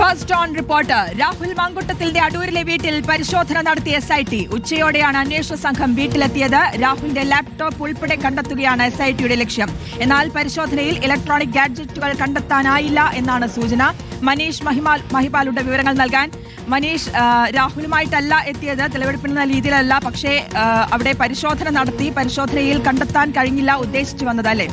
First on reporter Rahul മാങ്കുട്ടത്തിന്റെ അടൂരിലെ വീട്ടിൽ പരിശോധന നടത്തിയ SIT. ഉച്ചയോടെയാണ് അന്വേഷണ സംഘം വീട്ടിലെത്തിയത്. രാഹുലിന്റെ ലാപ്ടോപ്പ് ഉൾപ്പെടെ കണ്ടെത്തുകയാണ് SITയുടെ ലക്ഷ്യം. എന്നാൽ പരിശോധനയിൽ ഇലക്ട്രോണിക് ഗാഡ്ജറ്റുകൾ കണ്ടെത്താനായില്ല എന്നാണ് സൂചന. മനീഷ് മഹിപാലുടെ വിവരങ്ങൾ നൽകാൻ. മനീഷ്, രാഹുലുമായിട്ടല്ല എത്തിയത്, തെളിവെടുപ്പിനുള്ള രീതിയിലല്ല, പക്ഷേ അവിടെ പരിശോധന നടത്തി, പരിശോധനയിൽ കണ്ടെത്താൻ കഴിഞ്ഞില്ല ഉദ്ദേശിച്ചു വന്നതല്ലേ?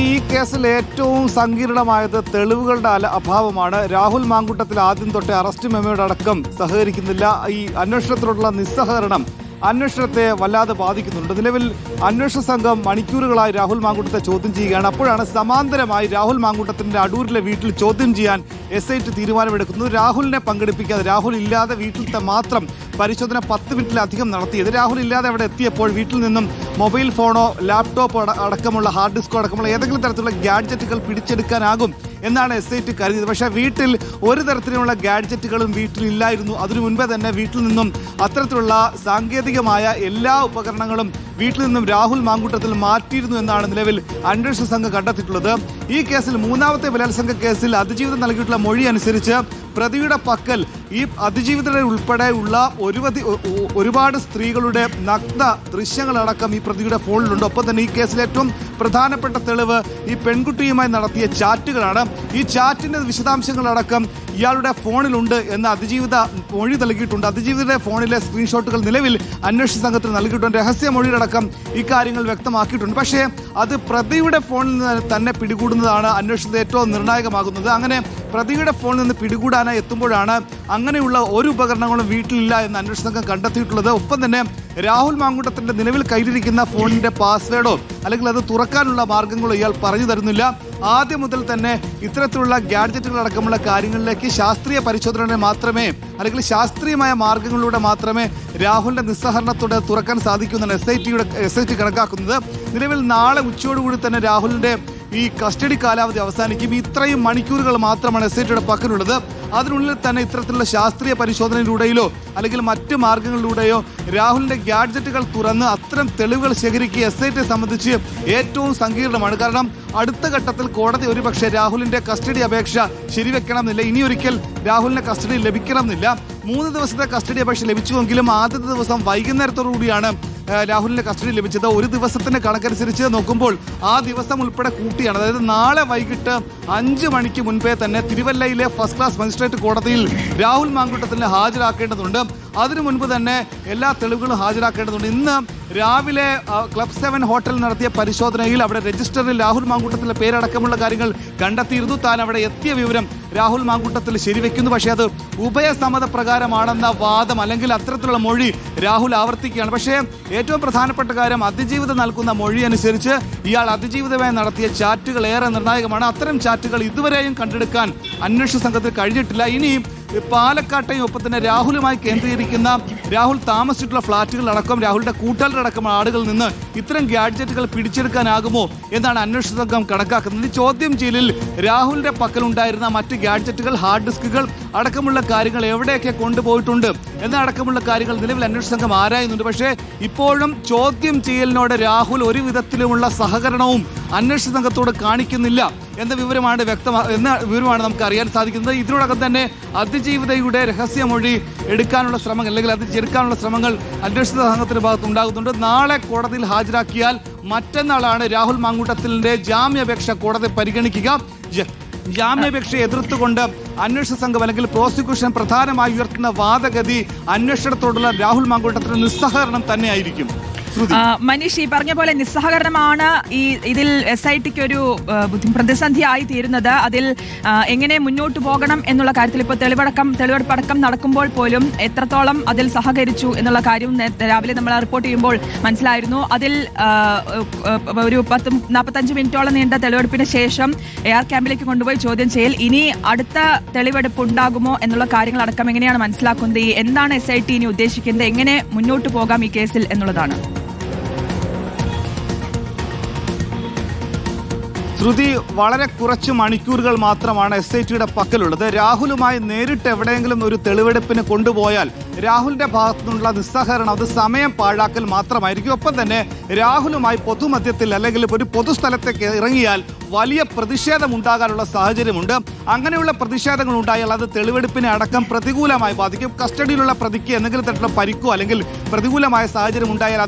ഈ കേസിൽ ഏറ്റവും സങ്കീർണമായത് തെളിവുകളുടെ അഭാവമാണ്. രാഹുൽ മാങ്കുട്ടത്തിൽ ആദ്യം തൊട്ടേ അറസ്റ്റ് മെമ്മോയോടക്കം സഹകരിക്കുന്നില്ല. ഈ അന്വേഷണത്തിലുള്ള നിസ്സഹകരണം അന്വേഷണത്തെ വല്ലാതെ ബാധിക്കുന്നുണ്ട്. നിലവിൽ അന്വേഷണ സംഘം മണിക്കൂറുകളായി രാഹുൽ മാങ്കുട്ടത്തെ ചോദ്യം ചെയ്യുകയാണ്. അപ്പോഴാണ് സമാന്തരമായി രാഹുൽ മാങ്കുട്ടത്തിന്റെ അടൂരിലെ വീട്ടിൽ ചോദ്യം ചെയ്യാൻ SIT തീരുമാനമെടുക്കുന്നത്. രാഹുലിനെ പങ്കെടുപ്പിക്കാതെ, രാഹുൽ ഇല്ലാതെ വീട്ടിലത്തെ മാത്രം പരിശോധന 10 മിനിറ്റിലധികം നടത്തിയത്. രാഹുൽ ഇല്ലാതെ അവിടെ എത്തിയപ്പോൾ വീട്ടിൽ നിന്നും മൊബൈൽ ഫോണോ ലാപ്ടോപ്പോ അടക്കമുള്ള ഹാർഡ് ഡിസ്കോ അടക്കമുള്ള ഏതെങ്കിലും തരത്തിലുള്ള ഗാഡ്ജറ്റുകൾ പിടിച്ചെടുക്കാനാകും എന്നാണ് SIT കരുതിയത്. പക്ഷേ വീട്ടിൽ ഒരു തരത്തിലുള്ള ഗാഡ്ജറ്റുകളും വീട്ടിലില്ലായിരുന്നു. അതിനു മുൻപേ തന്നെ വീട്ടിൽ നിന്നും അത്തരത്തിലുള്ള സാങ്കേതികമായ എല്ലാ ഉപകരണങ്ങളും വീട്ടിൽ നിന്നും രാഹുൽ മാങ്കുട്ടത്തിൽ മാറ്റിയിരുന്നു എന്നാണ് നിലവിൽ അന്വേഷണ സംഘം കണ്ടെത്തിയിട്ടുള്ളത്. ഈ കേസിൽ മൂന്നാമത്തെ ബലാത്സംഗ കേസിൽ അതിജീവിതം നൽകിയിട്ടുള്ള മൊഴി അനുസരിച്ച് പ്രതിയുടെ പക്കൽ ഈ അതിജീവിതരുടെ ഉൾപ്പെടെയുള്ള ഒരുപാട് സ്ത്രീകളുടെ നഗ്ന ദൃശ്യങ്ങളടക്കം ഈ പ്രതിയുടെ ഫോണിലുണ്ട്. ഒപ്പം തന്നെ ഈ കേസിൽ ഏറ്റവും പ്രധാനപ്പെട്ട തെളിവ് ഈ പെൺകുട്ടിയുമായി നടത്തിയ ചാറ്റുകളാണ്. ഈ ചാറ്റിന്റെ വിശദാംശങ്ങളടക്കം ഇയാളുടെ ഫോണിലുണ്ട് എന്ന് അതിജീവിത മൊഴി നൽകിയിട്ടുണ്ട്. അതിജീവിതയുടെ ഫോണിലെ സ്ക്രീൻഷോട്ടുകൾ നിലവിൽ അന്വേഷണ സംഘത്തിന് നൽകിയിട്ടുണ്ട്. രഹസ്യ മൊഴിയിലടക്കം ഇക്കാര്യങ്ങൾ വ്യക്തമാക്കിയിട്ടുണ്ട്. പക്ഷേ അത് പ്രതിയുടെ ഫോണിൽ നിന്ന് തന്നെ പിടികൂടുന്നതാണ് അന്വേഷണത്തിൽ ഏറ്റവും നിർണായകമാകുന്നത്. അങ്ങനെ പ്രതിയുടെ ഫോണിൽ നിന്ന് പിടികൂടാനായി എത്തുമ്പോഴാണ് അങ്ങനെയുള്ള ഒരു ഉപകരണങ്ങളും വീട്ടിലില്ല എന്ന് അന്വേഷണ സംഘം കണ്ടെത്തിയിട്ടുള്ളത്. ഒപ്പം തന്നെ രാഹുൽ മാങ്കുട്ടത്തിന്റെ നിലവിൽ കയ്യിലിരിക്കുന്ന ഫോണിന്റെ പാസ്വേഡോ അല്ലെങ്കിൽ അത് തുറക്കാനുള്ള മാർഗങ്ങളോ ഇയാൾ പറഞ്ഞു തരുന്നില്ല. ആദ്യം മുതൽ തന്നെ ഇത്തരത്തിലുള്ള ഗാഡ്ജറ്റുകൾ അടക്കമുള്ള കാര്യങ്ങളിലേക്ക് ശാസ്ത്രീയ പരിശോധന മാത്രമേ, അല്ലെങ്കിൽ ശാസ്ത്രീയമായ മാർഗങ്ങളിലൂടെ മാത്രമേ രാഹുലിന്റെ നിസ്സഹരണത്തോടെ തുറക്കാൻ സാധിക്കുമെന്നാണ് SIT കണക്കാക്കുന്നത്. നിലവിൽ നാളെ ഉച്ചയോടുകൂടി തന്നെ രാഹുലിന്റെ ഈ കസ്റ്റഡി കാലാവധി അവസാനിക്കും. ഇത്രയും മണിക്കൂറുകൾ മാത്രമാണ് SITയുടെ പക്കലുള്ളത്. അതിനുള്ളിൽ തന്നെ ഇത്തരത്തിലുള്ള ശാസ്ത്രീയ പരിശോധനയിലൂടെയോ അല്ലെങ്കിൽ മറ്റ് മാർഗങ്ങളിലൂടെയോ രാഹുലിന്റെ ഗാഡ്ജറ്റുകൾ തുറന്ന് അത്തരം തെളിവുകൾ ശേഖരിക്കുക SITയെ സംബന്ധിച്ച് ഏറ്റവും സങ്കീർണമാണ്. കാരണം അടുത്ത ഘട്ടത്തിൽ കോടതി ഒരുപക്ഷെ രാഹുലിന്റെ കസ്റ്റഡി അപേക്ഷ ശരിവെക്കണമെന്നില്ല. ഇനിയൊരിക്കൽ രാഹുലിന്റെ കസ്റ്റഡി ലഭിക്കണമെന്നില്ല. 3 ദിവസത്തെ കസ്റ്റഡി അപേക്ഷ ലഭിച്ചുവെങ്കിലും ആദ്യത്തെ ദിവസം വൈകുന്നേരത്തോടു കൂടിയാണ് രാഹുലിന്റെ കസ്റ്റഡി ലഭിച്ചത്. ഒരു ദിവസത്തിന്റെ കണക്കനുസരിച്ച് നോക്കുമ്പോൾ ആ ദിവസം ഉൾപ്പെടെ കൂട്ടിയാണ്. അതായത് നാളെ വൈകിട്ട് 5 മണിക്ക് മുൻപേ തന്നെ തിരുവല്ലയിലെ ഫസ്റ്റ് ക്ലാസ് മജിസ്ട്രേറ്റ് കോടതിയിൽ രാഹുൽ മാങ്കുട്ടത്തിനെ ഹാജരാക്കേണ്ടതുണ്ട്. അതിനു മുൻപ് തന്നെ എല്ലാ തെളിവുകളും ഹാജരാക്കേണ്ടതുണ്ട്. ഇന്ന് രാവിലെ ക്ലബ് 7 ഹോട്ടലിൽ നടത്തിയ പരിശോധനയിൽ അവിടെ രജിസ്റ്ററിൽ രാഹുൽ മാങ്കുട്ടത്തിന്റെ പേരടക്കമുള്ള കാര്യങ്ങൾ കണ്ടെത്തിയിരുന്നു. താൻ അവിടെ എത്തിയ വിവരം രാഹുൽ മാങ്കുട്ടത്തിൽ ശരിവെക്കുന്നു. പക്ഷേ അത് ഉഭയസമ്മത പ്രകാരമാണെന്ന വാദം അല്ലെങ്കിൽ അത്തരത്തിലുള്ള മൊഴി രാഹുൽ ആവർത്തിക്കുകയാണ്. പക്ഷേ ഏറ്റവും പ്രധാനപ്പെട്ട കാര്യം, അതിജീവിതം നൽകുന്ന മൊഴി അനുസരിച്ച് ഇയാൾ അതിജീവിതമായി നടത്തിയ ചാറ്റുകൾ ഏറെ നിർണായകമാണ്. അത്തരം ചാറ്റുകൾ ഇതുവരെയും കണ്ടെടുക്കാൻ അന്വേഷണ സംഘത്തിൽ കഴിഞ്ഞിട്ടില്ല. ഇനി പാലക്കാട്ടെയും ഒപ്പം തന്നെ രാഹുലുമായി കേന്ദ്രീകരിക്കുന്ന രാഹുൽ താമസിച്ചിട്ടുള്ള ഫ്ളാറ്റുകളിലടക്കം രാഹുലിന്റെ കൂട്ടാളിലടക്കം ആളുകളിൽ നിന്ന് ഇത്തരം ഗാഡ്ജറ്റുകൾ പിടിച്ചെടുക്കാനാകുമോ എന്നാണ് അന്വേഷണ സംഘം കണക്കാക്കുന്നത്. ഈ ചോദ്യം ചെയ്യലിൽ രാഹുലിന്റെ പക്കലുണ്ടായിരുന്ന മറ്റ് ഗാഡ്ജറ്റുകൾ, ഹാർഡ് ഡിസ്കുകൾ അടക്കമുള്ള കാര്യങ്ങൾ എവിടെയൊക്കെ കൊണ്ടുപോയിട്ടുണ്ട് എന്നടക്കമുള്ള കാര്യങ്ങൾ നിലവിൽ അന്വേഷണ സംഘം ആരായുന്നുണ്ട്. പക്ഷേ ഇപ്പോഴും ചോദ്യം ചെയ്യലിനോട് രാഹുൽ ഒരു വിധത്തിലുമുള്ള സഹകരണവും അന്വേഷണ സംഘത്തോട് കാണിക്കുന്നില്ല എന്ന വിവരമാണ് നമുക്ക് അറിയാൻ സാധിക്കുന്നത്. ഇതിനോടകം തന്നെ അതിജീവിതയുടെ രഹസ്യമൊഴി എടുക്കാനുള്ള ശ്രമങ്ങൾ അല്ലെങ്കിൽ അത് ചെറുക്കാനുള്ള ശ്രമങ്ങൾ അന്വേഷണ സംഘത്തിന്റെ ഭാഗത്ത് ഉണ്ടാകുന്നുണ്ട്. നാളെ കോടതിയിൽ ഹാജരാക്കിയാൽ മറ്റന്നാളാണ് രാഹുൽ മാങ്കുട്ടത്തിന്റെ ജാമ്യാപേക്ഷ കോടതി പരിഗണിക്കുക. ജാമ്യാപേക്ഷയെ എതിർത്തുകൊണ്ട് അന്വേഷണ സംഘം അല്ലെങ്കിൽ പ്രോസിക്യൂഷൻ പ്രധാനമായി ഉയർത്തുന്ന വാദഗതി അന്വേഷണത്തോടുള്ള രാഹുൽ മാങ്കുട്ടത്തിന്റെ നിസ്സഹകരണം തന്നെയായിരിക്കും. മനീഷ്, ഈ പറഞ്ഞ പോലെ നിസ്സഹകരണമാണ് ഇതിൽ SITക്ക് ഒരു പ്രതിസന്ധിയായി തീരുന്നത്. അതിൽ എങ്ങനെ മുന്നോട്ട് പോകണം എന്നുള്ള കാര്യത്തിൽ ഇപ്പോൾ തെളിവെടുപ്പടക്കം നടക്കുമ്പോൾ പോലും എത്രത്തോളം അതിൽ സഹകരിച്ചു എന്നുള്ള കാര്യം രാവിലെ നമ്മൾ റിപ്പോർട്ട് ചെയ്യുമ്പോൾ മനസ്സിലായിരുന്നു. അതിൽ ഒരു 45 മിനിറ്റോളം നീണ്ട തെളിവെടുപ്പിന് ശേഷം AR ക്യാമ്പിലേക്ക് കൊണ്ടുപോയി ചോദ്യം ചെയ്യൽ. ഇനി അടുത്ത തെളിവെടുപ്പ് ഉണ്ടാകുമോ എന്നുള്ള കാര്യങ്ങളടക്കം എങ്ങനെയാണ് മനസ്സിലാക്കുന്നത്? എന്താണ് SIT ഇനി ഉദ്ദേശിക്കുന്നത്? എങ്ങനെ മുന്നോട്ട് പോകാം ഈ കേസിൽ എന്നുള്ളതാണ്. ശ്രുതി, വളരെ കുറച്ച് മണിക്കൂറുകൾ മാത്രമാണ് SITയുടെ പക്കലുള്ളത്. രാഹുലുമായി നേരിട്ട് എവിടെയെങ്കിലും ഒരു തെളിവെടുപ്പിന് കൊണ്ടുപോയാൽ രാഹുലിന്റെ ഭാഗത്തു നിന്നുള്ള നിസ്സഹകരണം അത് സമയം പാഴാക്കൽ മാത്രമായിരിക്കും. ഒപ്പം തന്നെ രാഹുലുമായി പൊതുമധ്യത്തിൽ അല്ലെങ്കിൽ ഒരു പൊതുസ്ഥലത്തേക്ക് ഇറങ്ങിയാൽ വലിയ പ്രതിഷേധം ഉണ്ടാകാനുള്ള സാഹചര്യമുണ്ട്. അങ്ങനെയുള്ള പ്രതിഷേധങ്ങൾ ഉണ്ടായാൽ അത് തെളിവെടുപ്പിനെ അടക്കം പ്രതികൂലമായി ബാധിക്കും. കസ്റ്റഡിയിലുള്ള പ്രതിക്ക് എന്തെങ്കിലും തരത്തിലുള്ള പരിക്കോ അല്ലെങ്കിൽ പ്രതികൂലമായ സാഹചര്യം ഉണ്ടായാൽ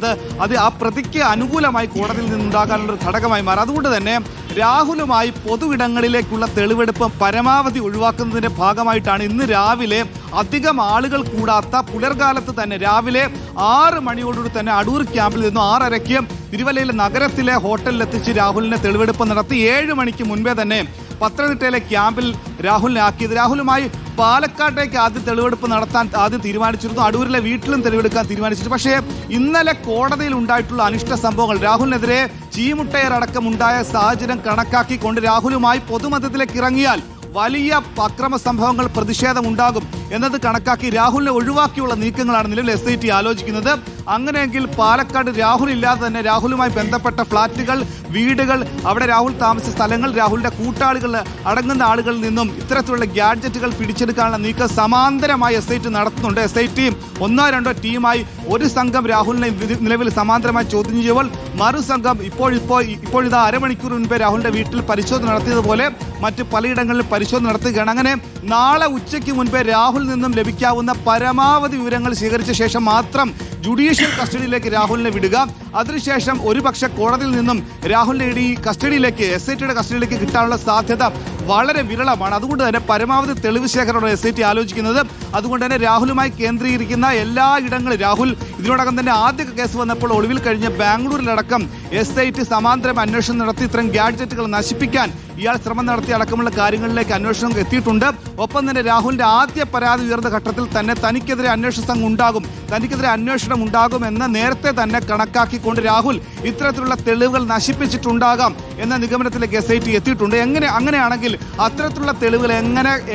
അത് ആ പ്രതിക്ക് അനുകൂലമായി കോടതിയിൽ നിന്നുണ്ടാകാനുള്ള ഒരു ഘടകമായി മാറും. അതുകൊണ്ട് തന്നെ രാഹുലുമായി പൊതുവിടങ്ങളിലേക്കുള്ള തെളിവെടുപ്പ് പരമാവധി ഒഴിവാക്കുന്നതിന്റെ ഭാഗമായിട്ടാണ് ഇന്ന് രാവിലെ അധികം ആളുകൾ കൂടാത്ത പുലർകാലത്ത് തന്നെ രാവിലെ 6 മണിയോടുകൂടി തന്നെ അടൂർ ക്യാമ്പിൽ നിന്നും 6:30 തിരുവല്ലയിലെ നഗരത്തിലെ ഹോട്ടലിലെത്തിച്ച് രാഹുലിനെ തെളിവെടുപ്പ് നടത്തി 7 മണിക്ക് മുൻപേ തന്നെ പത്തനംതിട്ടയിലെ ക്യാമ്പിൽ രാഹുലിനെ ആക്കിയത്. രാഹുലുമായി പാലക്കാട്ടേക്ക് ആദ്യം തെളിവെടുപ്പ് നടത്താൻ ആദ്യം തീരുമാനിച്ചിരുന്നു. അടൂരിലെ വീട്ടിലും തെളിവെടുക്കാൻ തീരുമാനിച്ചിരുന്നു. പക്ഷേ ഇന്നലെ കോടതിയിൽ ഉണ്ടായിട്ടുള്ള അനിഷ്ട സംഭവങ്ങൾ, രാഹുലിനെതിരെ ചീമുട്ടയറടക്കം ഉണ്ടായ സാഹചര്യം കണക്കാക്കിക്കൊണ്ട് രാഹുലുമായി പൊതുമധ്യത്തിലേക്ക് ഇറങ്ങിയാൽ വലിയ അക്രമ സംഭവങ്ങൾ, പ്രതിഷേധം ഉണ്ടാകും എന്നത് കണക്കാക്കി രാഹുലിനെ ഒഴിവാക്കിയുള്ള നീക്കങ്ങളാണ് നിലവിൽ SIT ആലോചിക്കുന്നത്. അങ്ങനെയെങ്കിൽ പാലക്കാട് രാഹുൽ ഇല്ലാതെ തന്നെ രാഹുലുമായി ബന്ധപ്പെട്ട ഫ്ളാറ്റുകൾ, വീടുകൾ, അവിടെ രാഹുൽ താമസിച്ച സ്ഥലങ്ങൾ, രാഹുലിന്റെ കൂട്ടാളികൾ അടങ്ങുന്ന ആളുകളിൽ നിന്നും ഇത്തരത്തിലുള്ള ഗാഡ്ജറ്റുകൾ പിടിച്ചെടുക്കാനുള്ള നീക്കം സമാന്തരമായി SIT നടത്തുന്നുണ്ട്. SIT 1-2 ടീമായി ഒരു സംഘം രാഹുലിനെ നിലവിൽ സമാന്തരമായി ചോദ്യം ചെയ്യുമ്പോൾ മറുസംഘം ഇപ്പോഴിതാ അരമണിക്കൂർ മുൻപേ രാഹുലിന്റെ വീട്ടിൽ പരിശോധന നടത്തിയതുപോലെ മറ്റ് പലയിടങ്ങളിൽ പരിശോധന നടത്തുകയാണ്. അങ്ങനെ നാളെ ഉച്ചയ്ക്ക് മുൻപേ രാഹുൽ നിന്നും ലഭിക്കാവുന്ന പരമാവധി വിവരങ്ങൾ ശേഖരിച്ച ശേഷം മാത്രം ജുഡീഷ്യൽ കസ്റ്റഡിയിലേക്ക് രാഹുലിനെ വിടുക. അതിനുശേഷം ഒരുപക്ഷെ കോടതിയിൽ നിന്നും രാഹുലിന്റെ കസ്റ്റഡിയിലേക്ക് SITയുടെ കസ്റ്റഡിയിലേക്ക് കിട്ടാനുള്ള സാധ്യത വളരെ വിരളമാണ്. അതുകൊണ്ട് തന്നെ പരമാവധി തെളിവ് ശേഖരണമാണ് SIT ആലോചിക്കുന്നത്. അതുകൊണ്ട് തന്നെ രാഹുലുമായി കേന്ദ്രീകരിക്കുന്ന എല്ലാ ഇടങ്ങളും രാഹുൽ ഇതിനോടകം തന്നെ ആദ്യ കേസ് വന്നപ്പോൾ ഒളിവിൽ കഴിഞ്ഞ ബാംഗ്ലൂരിലടക്കം SIT സമാന്തരം അന്വേഷണം നടത്തി ഇത്തരം ഗാഡ്ജറ്റുകൾ നശിപ്പിക്കാൻ ഇയാൾ ശ്രമം നടത്തി അടക്കമുള്ള കാര്യങ്ങളിലേക്ക് അന്വേഷണം എത്തിയിട്ടുണ്ട്. ഒപ്പം തന്നെ രാഹുലിന്റെ ആദ്യ പരാതി ഉയർന്ന ഘട്ടത്തിൽ തന്നെ തനിക്കെതിരെ അന്വേഷണ സംഘം ഉണ്ടാകും, തനിക്കെതിരെ അന്വേഷണം ഉണ്ടാകുമെന്ന് നേരത്തെ തന്നെ കണക്കാക്കിക്കൊണ്ട് രാഹുൽ ഇത്തരത്തിലുള്ള തെളിവുകൾ നശിപ്പിച്ചിട്ടുണ്ടാകാം എന്ന നിഗമനത്തിലേക്ക് SIT എത്തിയിട്ടുണ്ട്. അങ്ങനെയാണെങ്കിൽ അത്തരത്തിലുള്ള തെളിവുകൾ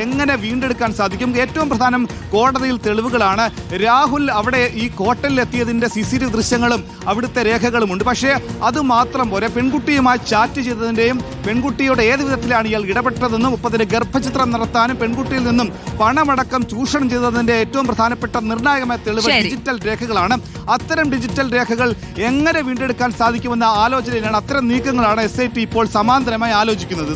എങ്ങനെ വീണ്ടെടുക്കാൻ സാധിക്കും? ഏറ്റവും പ്രധാനം കോടതിയിൽ തെളിവുകളാണ്. രാഹുൽ അവിടെ ഈ ഹോട്ടലിൽ എത്തിയതിന്റെ CCTV ദൃശ്യങ്ങളും അവിടുത്തെ രേഖകളുമുണ്ട്. പക്ഷേ അത് മാത്രം പോരെ, പെൺകുട്ടിയുമായി ചാറ്റ് ചെയ്തതിന്റെയും പെൺകുട്ടിയുടെ ഏത് വിധത്തിലാണ് ഇയാൾ ഇടപെട്ടതെന്നും ഒപ്പം തന്നെ ഗർഭചിത്രം നടത്താനും പെൺകുട്ടിയിൽ നിന്നും പണമടക്കം ചൂഷണം ചെയ്തതിന്റെ ഏറ്റവും പ്രധാനപ്പെട്ട നിർണായകമായ തെളിവ് ഡിജിറ്റൽ രേഖകളാണ്. അത്തരം ഡിജിറ്റൽ രേഖകൾ എങ്ങനെ വീണ്ടെടുക്കാൻ സാധിക്കുമെന്ന ആലോചനയിലാണ്, അത്തരം നീക്കങ്ങളാണ് SIT ഇപ്പോൾ സമാന്തരമായി ആലോചിക്കുന്നത്.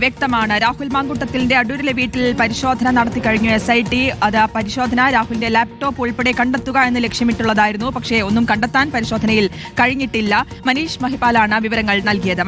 വ്യക്തമാണ്. രാഹുൽ മാങ്കൂട്ടത്തിന്റെ അടൂരിലെ വീട്ടിൽ പരിശോധന നടത്തി കഴിഞ്ഞു SIT. അത് പരിശോധന രാഹുലിന്റെ ലാപ്ടോപ്പ് ഉൾപ്പെടെ കണ്ടെത്തുക എന്ന് ലക്ഷ്യമിട്ടുള്ളതായിരുന്നു. പക്ഷേ ഒന്നും കണ്ടെത്താൻ പരിശോധനയിൽ കഴിഞ്ഞിട്ടില്ല. മനീഷ് മഹിപാലാണ് വിവരങ്ങൾ നൽകിയത്.